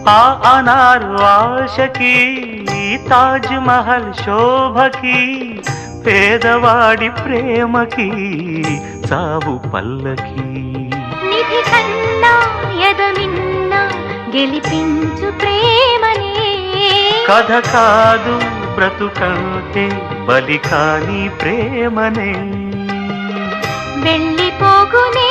ఆ అనారు ఆశకి తాజ్ మహల్ శోభకి పేదవాడి ప్రేమకి సావు పల్లకి నిధి కన్నా ఎదమిన్న గెలిపించు ప్రేమనే కథ కాదు బ్రతుకంటే బలి కాని ప్రేమనే వెళ్ళిపోగునే